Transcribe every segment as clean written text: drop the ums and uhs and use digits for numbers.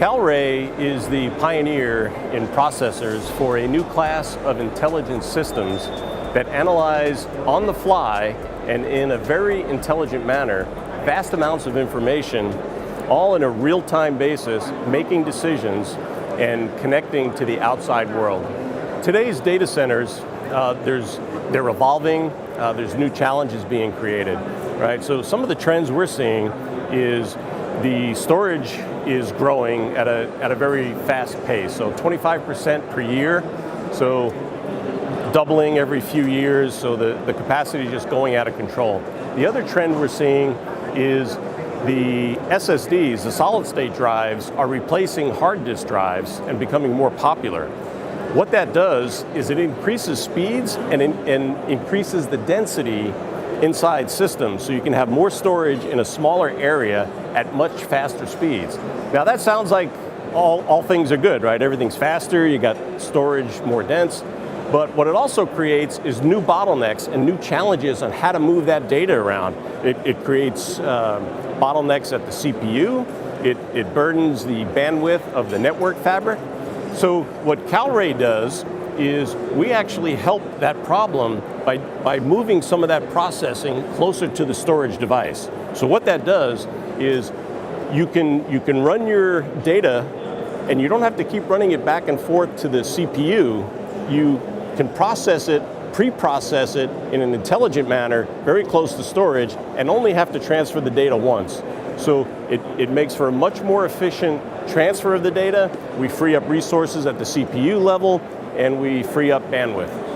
Kalray is the pioneer in processors for a new class of intelligent systems that analyze on the fly and in a very intelligent manner vast amounts of information, all in a real-time basis, making decisions and connecting to the outside world. Today's data centers, they're evolving, there's new challenges being created, right? So some of the trends we're seeing is the storage is growing at a very fast pace, so 25% per year, so doubling every few years, so the capacity is just going out of control. The other trend we're seeing is the SSDs, the solid state drives, are replacing hard disk drives and becoming more popular. What that does is it increases speeds and increases the density inside systems, so you can have more storage in a smaller area at much faster speeds. Now that sounds like all things are good, right? Everything's faster, you got storage more dense, but what it also creates is new bottlenecks and new challenges on how to move that data around. It creates bottlenecks at the CPU, it burdens the bandwidth of the network fabric. So what Kalray does is we actually help that problem by moving some of that processing closer to the storage device. So what that does is you can run your data and you don't have to keep running it back and forth to the CPU. You can process it, pre-process it in an intelligent manner, very close to storage, and only have to transfer the data once. So it makes for a much more efficient transfer of the data. We free up resources at the CPU level, and we free up bandwidth.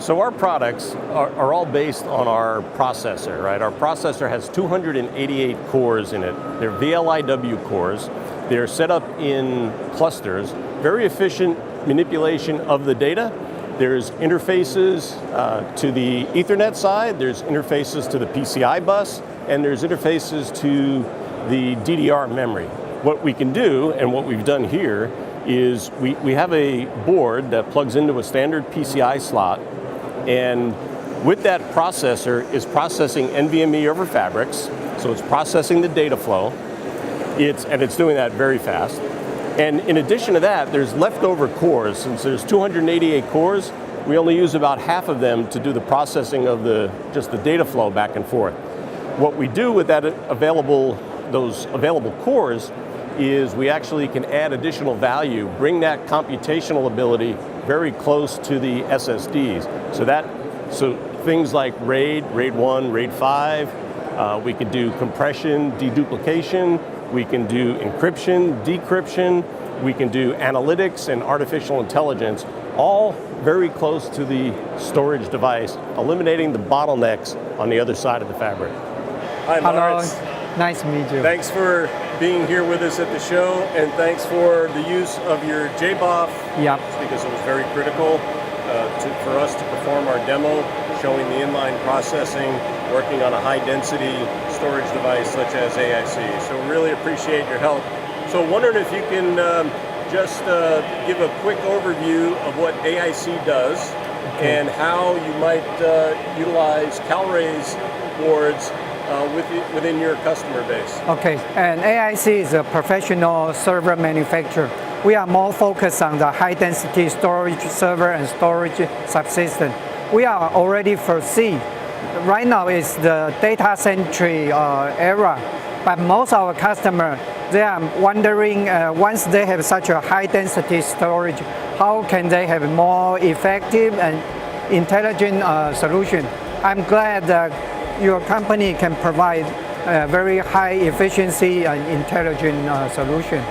So our products are all based on our processor, right? Our processor has 288 cores in it. They're VLIW cores. They're set up in clusters, very efficient manipulation of the data. There's interfaces to the Ethernet side, there's interfaces to the PCI bus, and there's interfaces to the DDR memory. What we can do, and what we've done here, is we have a board that plugs into a standard PCI slot, and with that processor is processing NvMe-oF fabrics, so it's processing the data flow, and it's doing that very fast. And in addition to that, there's leftover cores. Since there's 288 cores, we only use about half of them to do the processing of just the data flow back and forth. What we do with those available cores is we actually can add additional value, bring that computational ability very close to the SSDs. So things like RAID 1, RAID 5, we can do compression, deduplication, we can do encryption, decryption, we can do analytics and artificial intelligence, all very close to the storage device, eliminating the bottlenecks on the other side of the fabric. Hi, Lawrence. Nice to meet you. Thanks for being here with us at the show, and thanks for the use of your JBOF, because it was very critical for us to perform our demo, showing the inline processing, working on a high-density storage device such as AIC. So really appreciate your help. So wondering if you can just give a quick overview of what AIC does and how you might utilize Kalray's boards within your customer base. Okay, and AIC is a professional server manufacturer. We are more focused on the high-density storage server and storage subsystem. We are already foresee. Right now is the data-centric era, but most of our customers, they are wondering, once they have such a high-density storage, how can they have more effective and intelligent solution? I'm glad that your company can provide very high efficiency and intelligent solution.